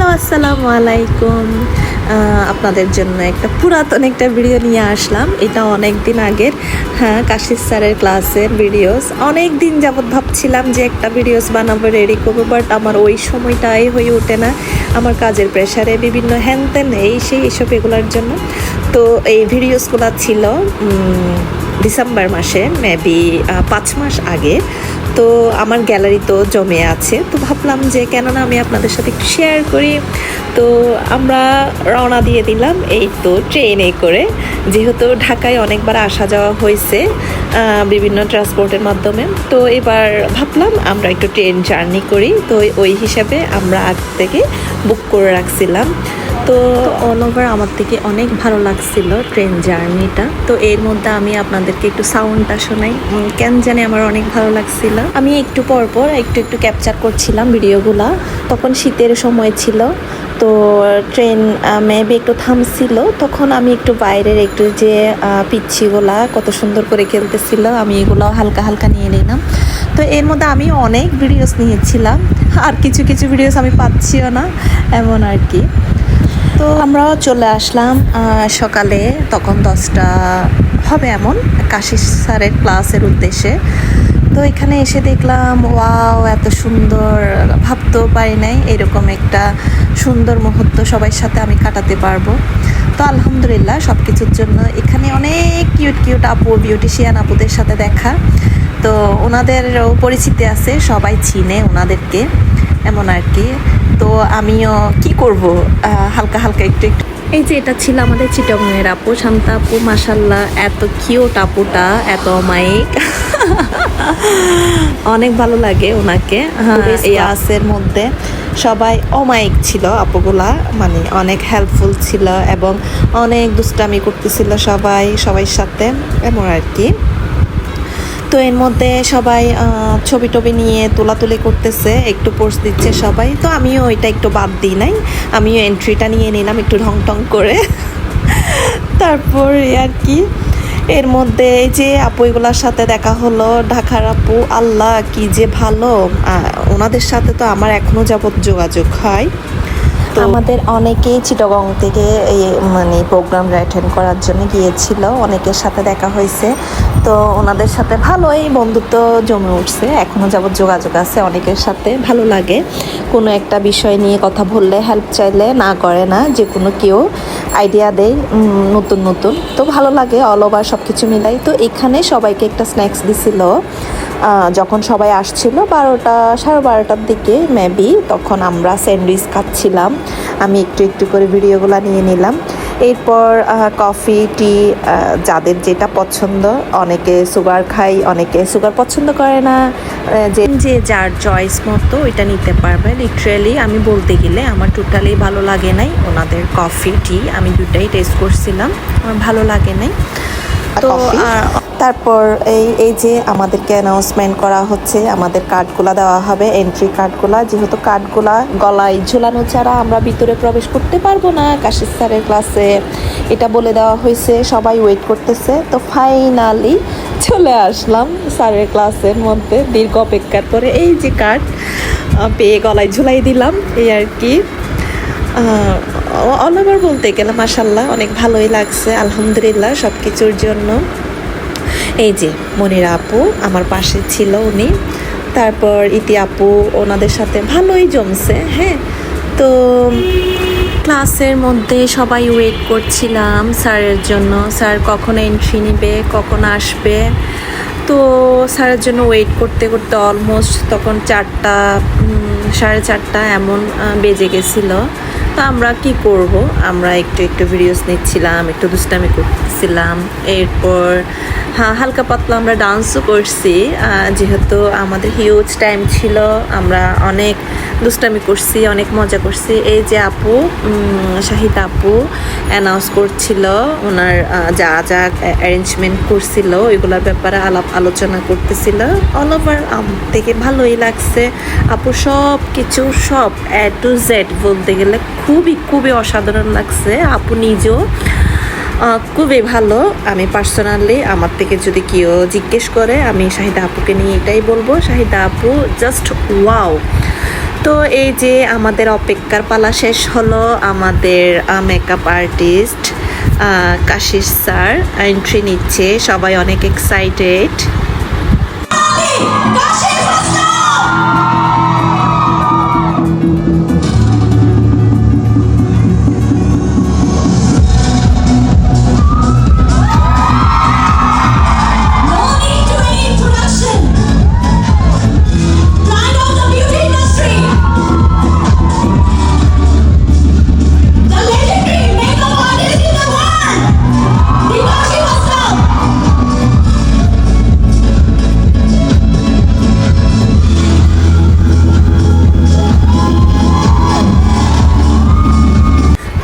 Hello, আসসালামু আলাইকুম। আপনাদের জন্য একটা পুরাতন একটা ভিডিও নিয়ে আসলাম। এটা অনেক দিন আগের, হ্যাঁ, কাশিস স্যারের ক্লাসের ভিডিওস। অনেক দিন যাবৎ ভাবছিলাম যে একটা ভিডিওস বানাবো, রেডি করবো, বাট আমার ওই সময়টাই হয়ে ওঠে না। আমার কাজের প্রেশারে বিভিন্ন হ্যানত্যান এইসব এগুলোর জন্য। তো এই ভিডিওসগুলো ছিল ডিসেম্বর মাসে, মেবি 5 মাস আগে। তো আমার গ্যালারি তো জমে আছে, তো ভাবলাম যে কেননা আমি আপনাদের সাথে একটু শেয়ার করি। তো আমরা রওনা দিয়ে দিলাম এই তো ট্রেনে করে, যেহেতু ঢাকায় অনেকবার আসা যাওয়া হয়েছে বিভিন্ন ট্রান্সপোর্টের মাধ্যমে। তো এবার ভাবলাম আমরা একটু ট্রেন জার্নি করি। তো ওই হিসাবে আমরা আগ থেকে বুক করে রাখছিলাম। তো অল ওভার আমার থেকে অনেক ভালো লাগছিল ট্রেন জার্নিটা। তো এর মধ্যে আমি আপনাদেরকে একটু সাউন্ডটা শোনাই, কেন জানি আমার অনেক ভালো লাগছিল। আমি একটু পরপর একটু ক্যাপচার করছিলাম ভিডিওগুলা। তখন শীতের সময় ছিল, তো ট্রেন মেবি একটু থামছিল। তখন আমি একটু বাইরের একটু যে পিচ্ছিগুলা কত সুন্দর করে খেলতেছিল, আমি এগুলো হালকা হালকা নিয়ে নিলাম। তো এর মধ্যে আমি অনেক ভিডিওস নিয়েছিলাম, আর কিছু ভিডিওস আমি পাচ্ছিও না, এমন আর কি। তো আমরাও চলে আসলাম সকালে, তখন 10টা হবে এমন, কাশিস স্যারের ক্লাসের উদ্দেশ্যে। তো এখানে এসে দেখলাম ওয়াও, এত সুন্দর, ভাবতেও পারি নাই এরকম একটা সুন্দর মুহূর্ত সবার সাথে আমি কাটাতে পারবো। তো আলহামদুলিল্লাহ সব কিছুর জন্য এখানে অনেক কিউট আপু, বিউটিশিয়ান আপুদের সাথে দেখা। তো ওনাদেরও পরিচিতি আছে, সবাই চিনে ওনাদেরকে, এমন আর কি। তো আমিও কি করব, হালকা একটু এই যে এটা ছিল আমাদের চিটংয়ের আপু, শান্তা আপু। মাশাল্লাহ, এত কিউট আপুটা, এত অমায়িক, অনেক ভালো লাগে ওনাকে। এই ক্লাসের মধ্যে সবাই অমায়িক ছিল আপুগুলা, মানে অনেক হেল্পফুল ছিল এবং অনেক দুষ্টামি করতেছিল সবাই সাথে, এমন আর কি। তো এর মধ্যে সবাই ছবি নিয়ে তোলাতুলি করতেছে, একটু পোস্ট দিচ্ছে সবাই। তো আমিও এটা একটু বাদ দিই নাই, আমিও এন্ট্রিটা নিয়ে নিলাম একটু ঢং করে। তারপর আর কি, এর মধ্যে এই যে আপু এগুলার সাথে দেখা হলো, ঢাকার আপু, আল্লাহ কি যে ভালো। ওনাদের সাথে তো আমার এখনো যাবৎ যোগাযোগ হয়। তো আমাদের অনেকেই চিটাগং থেকে এই মানে প্রোগ্রামটা অ্যাটেন্ড করার জন্য গিয়েছিল, অনেকের সাথে দেখা হয়েছে। তো ওনাদের সাথে ভালোই বন্ধুত্ব জমে উঠছে, এখনও যাবৎ যোগাযোগ আছে অনেকের সাথে। ভালো লাগে কোনো একটা বিষয় নিয়ে কথা বললে, হেল্প চাইলে না করে না, যে কোনো কেউ আইডিয়া দেয় নতুন। তো ভালো লাগে, অল ওভার সব কিছু মিলাই। তো এখানে সবাইকে একটা স্ন্যাক্স দিছিল যখন সবাই আসছিল 12টা, 12:30টার দিকে মেবি। তখন আমরা স্যান্ডউইচ খাচ্ছিলাম, আমি একটু করে ভিডিওগুলো নিয়ে নিলাম। এরপর কফি, টি, যাদের যেটা পছন্দ, অনেকে সুগার খায়, অনেকে সুগার পছন্দ করে না, যে যার চয়েস মতো ওইটা নিতে পারবে। লিটারেলি আমি বলতে গেলে আমার টোটালি ভালো লাগে নাই ওনাদের কফি, টি, আমি দুটাই টেস্ট করছিলাম, আমার ভালো লাগে নাই। তো তারপর এই যে আমাদেরকে অ্যানাউন্সমেন্ট করা হচ্ছে, আমাদের কার্ডগুলা দেওয়া হবে, এন্ট্রি কার্ডগুলা। যেহেতু কার্ডগুলা গলায় ঝুলানো ছাড়া আমরা ভিতরে প্রবেশ করতে পারবো না কাশিস স্যারের ক্লাসে, এটা বলে দেওয়া হয়েছে। সবাই ওয়েট করতেছে। তো ফাইনালি চলে আসলাম স্যারের ক্লাসের মধ্যে, দীর্ঘ অপেক্ষার পরে এই যে কার্ড পেয়ে গলায় ঝুলাই দিলাম, এই আর কি। অল ওভার বলতে গেলে মাশাল্লাহ অনেক ভালোই লাগছে, আলহামদুলিল্লাহ সব কিছুর জন্য। এই যে মনিরা আপু আমার পাশে ছিল উনি, তারপর ইতি আপু, ওনাদের সাথে ভালোই জমছে। হ্যাঁ, তো ক্লাসের মধ্যে সবাই ওয়েট করছিলাম স্যারের জন্য, স্যার কখন এন্ট্রি নেবে, কখন আসবে। তো স্যারের জন্য ওয়েট করতে অলমোস্ট তখন 4টা, 4:30 এমন বেজে গেছিলো। তো আমরা কি করব, আমরা একটু ভিডিওস নিচ্ছিলাম, একটু দুষ্টামি করছিলাম। এরপর হালকা পাতলা আমরা ডান্সও করছি, যেহেতু আমাদের হিউজ টাইম ছিল, আমরা অনেক দুষ্টামি করছি, অনেক মজা করছি। এই যে আপু, শাহিদ আপু অ্যানাউন্স করছিল, ওনার যা অ্যারেঞ্জমেন্ট করছিল ওইগুলোর ব্যাপারে আলোচনা করতেছিল। অল ওভার থেকে ভালোই লাগছে। আপু সব কিছু, সব A to Z বলতে গেলে খুবই অসাধারণ লাগছে। আপু নিজেও খুবই ভালো। আমি পার্সোনালি, আমার থেকে যদি কেউ জিজ্ঞেস করে, আমি শাহিদা আপুকে নিয়ে এটাই বলবো, শাহিদা আপু জাস্ট ওয়াও। তো এই যে আমাদের অপেক্ষার পালা শেষ হলো। আমাদের makeup artist Kashish sir entry নিচ্ছে, সবাই অনেক এক্সাইটেড।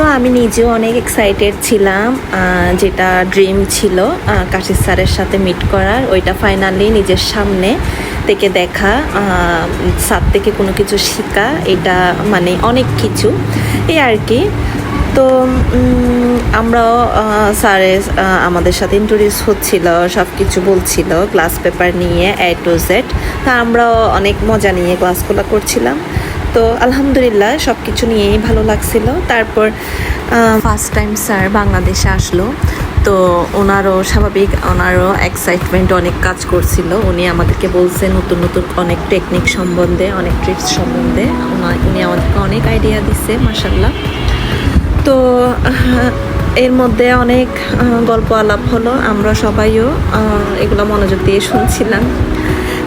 তো আমি নিজেও অনেক এক্সাইটেড ছিলাম, যেটা ড্রিম ছিল কাশিস স্যারের সাথে মিট করার, ওইটা ফাইনালি নিজের সামনে থেকে দেখা, স্যার থেকে কোনো কিছু শেখা, এটা মানে অনেক কিছু এই আর কি। তো আমরাও স্যারের আমাদের সাথে ইন্ট্রোডিউস হচ্ছিল, সব কিছু বলছিল ক্লাস পেপার নিয়ে A to Z। তা আমরাও অনেক মজা নিয়ে ক্লাসগুলো করছিলাম। তো আলহামদুলিল্লাহ সব কিছু নিয়েই ভালো লাগছিল। তারপর ফার্স্ট টাইম স্যার বাংলাদেশে আসলো, তো ওনারও স্বাভাবিক, ওনারও এক্সাইটমেন্ট অনেক কাজ করছিল। উনি আমাদেরকে বলছে নতুন নতুন অনেক টেকনিক সম্বন্ধে, অনেক ট্রিক্স সম্বন্ধে উনি আমাদেরকে অনেক আইডিয়া দিচ্ছে মাশাআল্লাহ। তো এর মধ্যে অনেক গল্প আলাপ হলো, আমরা সবাইও এগুলো মনোযোগ দিয়ে শুনছিলাম।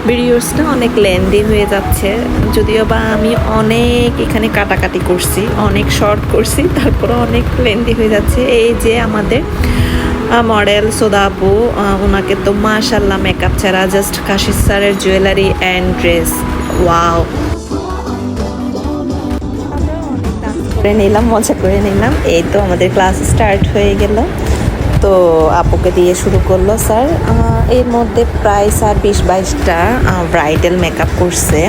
ভিডিওসটা অনেক লেন্দি হয়ে যাচ্ছে, যদিও বা আমি অনেক এখানে কাটাকাটি করছি, অনেক শর্ট করছি, তারপরে অনেক লেন্দি হয়ে যাচ্ছে। এই যে আমাদের মডেল সোদা আপু, ওনাকে তো মাশাআল্লাহ মেকআপ ছাড়া জাস্ট কাশিস স্যারের জুয়েলারি অ্যান্ড ড্রেস, ওয়াও করে নিলাম, মজা করে নিলাম। এই তো আমাদের ক্লাস স্টার্ট হয়ে গেল। তো আপুকে দিয়ে শুরু করলো স্যার। এর মধ্যে প্রায় স্যার 20-22টা ব্রাইডাল মেকআপ করছে।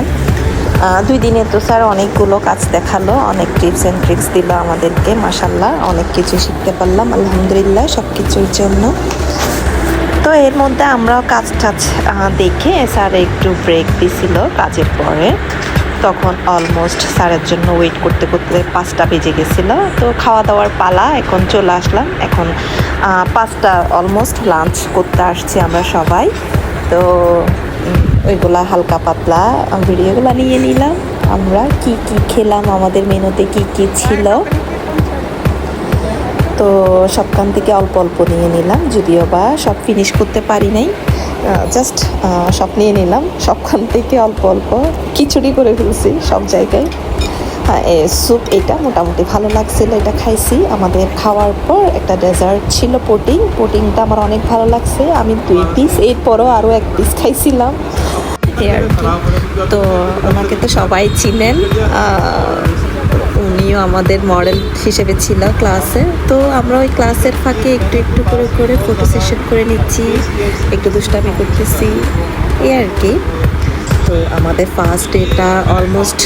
2 দিনে তো স্যার অনেকগুলো কাজ দেখালো, অনেক টিপস অ্যান্ড ট্রিক্স দিল আমাদেরকে, মাশাআল্লাহ অনেক কিছু শিখতে পারলাম আলহামদুলিল্লাহ সব কিছুর জন্য। তো এর মধ্যে আমরাও কাজ টাজ দেখে স্যার একটু ব্রেক দিছিল কাজের পরে। তখন অলমোস্ট স্যারের জন্য ওয়েট করতে করতে 5টা বেজে গেছিলো। তো খাওয়া দাওয়ার পালা, এখন চলে আসলাম। এখন 5টা অলমোস্ট লাঞ্চ করতে আসছি আমরা সবাই। তো ওইগুলা হালকা পাতলা ভিডিওগুলো নিয়ে নিলাম, আমরা কি কি খেলাম, আমাদের মেনুতে কি কি ছিল। তো সবখান থেকে অল্প অল্প নিয়ে নিলাম, যদিও বা সব ফিনিশ করতে পারি নাই, জাস্ট সব নিয়ে নিলাম সবখান থেকে অল্প অল্প, খিচুড়ি করে ফেলছি সব জায়গায়। স্যুপ এটা মোটামুটি ভালো লাগছিল, এটা খাইছি। আমাদের খাওয়ার পর একটা ডেজার্ট ছিল পুডিংটা আমার অনেক ভালো লাগছে, আমি 2 পিস, এরপরও আরও 1 পিস খাইছিলাম আর কি। তো ওনাকে তো সবাই চিনেন, উনিও আমাদের মডেল হিসেবে ছিল ক্লাসে। তো আমরা ওই ক্লাসের ফাঁকে একটু একটু করে করে ফটো সেশন করে নিচ্ছি, একটু দুষ্টামি করতেছি এই আর কি। তো আমাদের ফার্স্ট ডেটা অলমোস্ট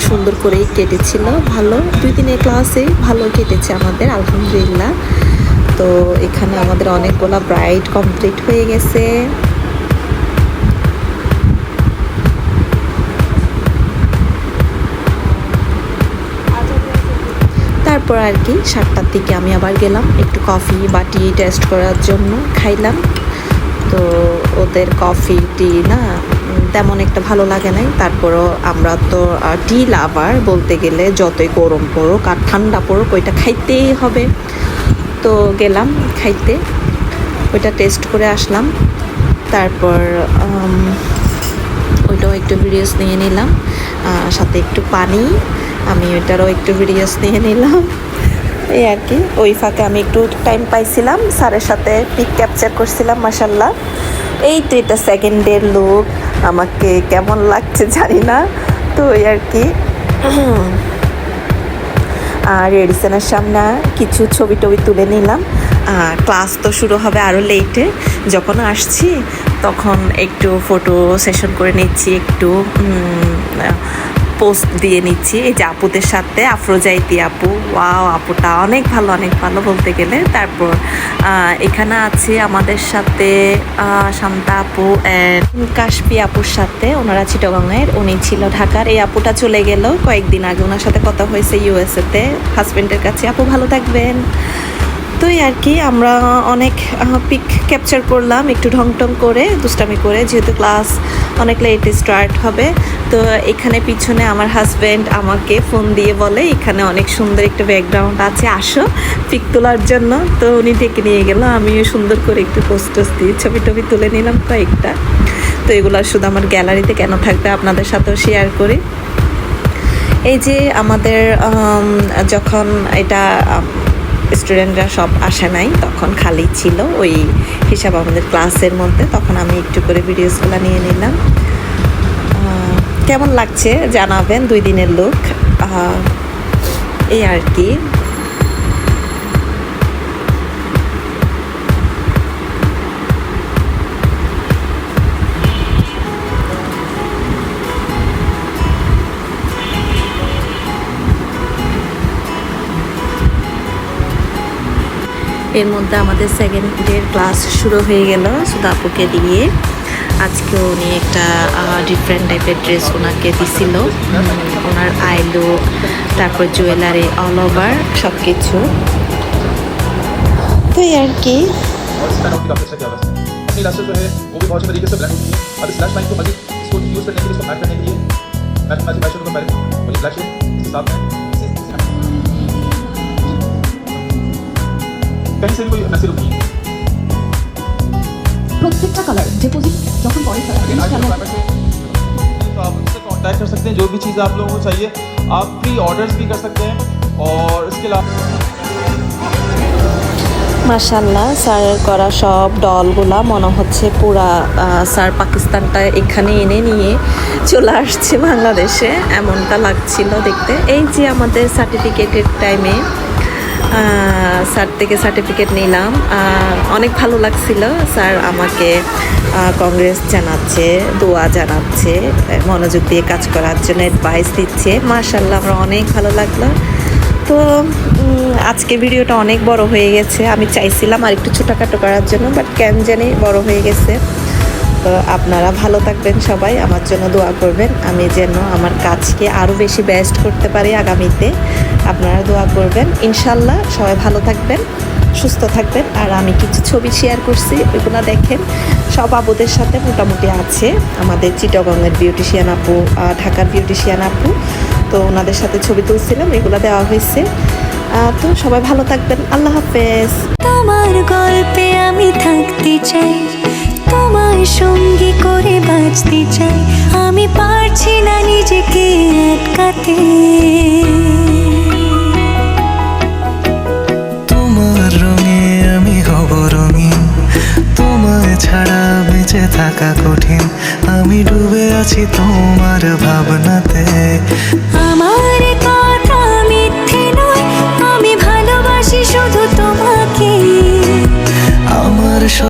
সুন্দর করেই কেটেছিল, ভালো 2 দিনের ক্লাসে ভালো কেটেছে আমাদের আলহামদুলিল্লাহ। তো এখানে আমাদের অনেকগুলো ব্রাইড কমপ্লিট হয়ে গেছে। তারপর আর কি 7টার দিকে আমি আবার গেলাম একটু কফি বাটি টেস্ট করার জন্য, খাইলাম। তো ওদের কফি টি না তেমন একটা ভালো লাগে নাই, তারপরও আমরা তো টি লাভার বলতে গেলে, যতই গরম পড়ুক আর ঠান্ডা পড়ুক ওইটা খাইতেই হবে। তো গেলাম খাইতে, ওইটা টেস্ট করে আসলাম। তারপর ওইটাও একটু ভিডিওস নিয়ে নিলাম, সাথে একটু পানি, আমি ওইটারও একটু ভিডিওস নিয়ে নিলাম এই আর কি। ওই ফাঁকে আমি একটু টাইম পাইছিলাম, স্যারের সাথে পিক ক্যাপচার করছিলাম মাশাআল্লাহ। এই তো এটা সেকেন্ডের লুক, আমাকে কেমন লাগছে জানি না। তো ওই আর কি, আর রেডিসনের সামনে কিছু ছবি টবি তুলে নিলাম। ক্লাস তো শুরু হবে আরও লেটে, যখন আসছি তখন একটু ফটো সেশন করে নিচ্ছি, একটু পোস্ট দিয়ে নিচ্ছি এই যে আপুদের সাথে। আফরোজাইতি আপু, ওয়াও আপুটা অনেক ভালো বলতে গেলে। তারপর এখানে আছে আমাদের সাথে শান্তা আপু অ্যান্ড কাশপি আপুর সাথে, ওনারা চিটাগাংয়ের, উনি ছিল ঢাকার। এই আপুটা চলে গেল কয়েকদিন আগে, ওনার সাথে কথা হয়েছে ইউএসএতে হাজব্যান্ডের কাছে। আপু ভালো থাকবেন। তো এই আর কি, আমরা অনেক পিক ক্যাপচার করলাম একটু ঢং করে, দুষ্টামি করে, যেহেতু ক্লাস অনেক লেটে স্টার্ট হবে। তো এখানে পিছনে আমার হাজব্যান্ড আমাকে ফোন দিয়ে বলে এখানে অনেক সুন্দর একটা ব্যাকগ্রাউন্ড আছে, আসো পিক তোলার জন্য। তো উনি ডেকে নিয়ে গেল, আমিও সুন্দর করে একটু পোস্টাস দিয়ে ছবি টবি তুলে নিলাম কয়েকটা। তো এগুলো শুধু আমার গ্যালারিতে কেন থাকবে, আপনাদের সাথেও শেয়ার করি। এই যে আমাদের যখন এটা স্টুডেন্টরা সব আসে নাই, তখন খালি ছিল ওই হিসাব আমাদের ক্লাসের মধ্যে, তখন আমি একটু করে ভিডিওসগুলো নিয়ে নিলাম। কেমন লাগছে জানাবেন, 2 দিনের লুক এই আর কি। এর মধ্যে আমাদের সেকেন্ড ডের ক্লাস শুরু হয়ে গেল সুধা আপুকে দিয়ে। আজকে উনি একটা ডিফারেন্ট টাইপের ড্রেস ওনাকে দিছিল, ওনার আইলো, তারপর জুয়েলারি, অল ওভার সব কিছু। তো এই আর কি। कहीं से भी कोई मैसी लुक नहीं है। প্রত্যেকটা কালার ডিপোজিট যখন পরে तो आप उनसे कांटेक्ट कर सकते हैं, जो भी चीज़ आप लोगों को चाहिए। आप प्री ऑर्डर्स भी कर सकते हैं और इसके अलावा মাশাআল্লাহ, স্যারের করা সব ডলগুলা মনে হচ্ছে পুরা স্যার পাকিস্তানটা এখানে এনে নিয়ে চলে আসছে বাংলাদেশে, এমনটা লাগছিল দেখতে। এই যে আমাদের সার্টিফিকেটের টাইমে স্যার থেকে সার্টিফিকেট নিলাম, অনেক ভালো লাগছিল। স্যার আমাকে কংগ্রেস জানাচ্ছে, দোয়া জানাচ্ছে, মনোযোগ দিয়ে কাজ করার জন্য অ্যাডভাইস দিচ্ছে। মাশাআল্লাহ, আমার অনেক ভালো লাগলো। তো আজকে ভিডিওটা অনেক বড় হয়ে গেছে, আমি চাইছিলাম আর একটু ছোটোখাটো করার জন্য, বাট কেন জানি বড় হয়ে গেছে। তো আপনারা ভালো থাকবেন, সবাই আমার জন্য দোয়া করবেন, আমি যেন আমার কাজকে আরও বেশি বেস্ট করতে পারি আগামীতে। আপনারা দোয়া করবেন, ইনশাল্লাহ। সবাই ভালো থাকবেন, সুস্থ থাকবেন। আর আমি কিছু ছবি শেয়ার করছি, ওইগুলো দেখেন। সব আপুদের সাথে মোটামুটি আছে, আমাদের চিটাগংয়ের বিউটিশিয়ান আপু, ঢাকার বিউটিশিয়ান আপু, তো ওনাদের সাথে ছবি তুলছিলাম, এগুলো দেওয়া হয়েছে। তো সবাই ভালো থাকবেন, আল্লাহ হাফেজ। তোমার গল্পে আমি থাকতে চাই, তোমার সঙ্গী করে বাঁচতে চাই, আমি পারছি না নিজেকে আটকাতে। তোমার রঙে আমি হব রঙিন, তোমায় ছাড়া বেঁচে থাকা কঠিন, আমি ডুবে আছি তোমার ভাবনাতে।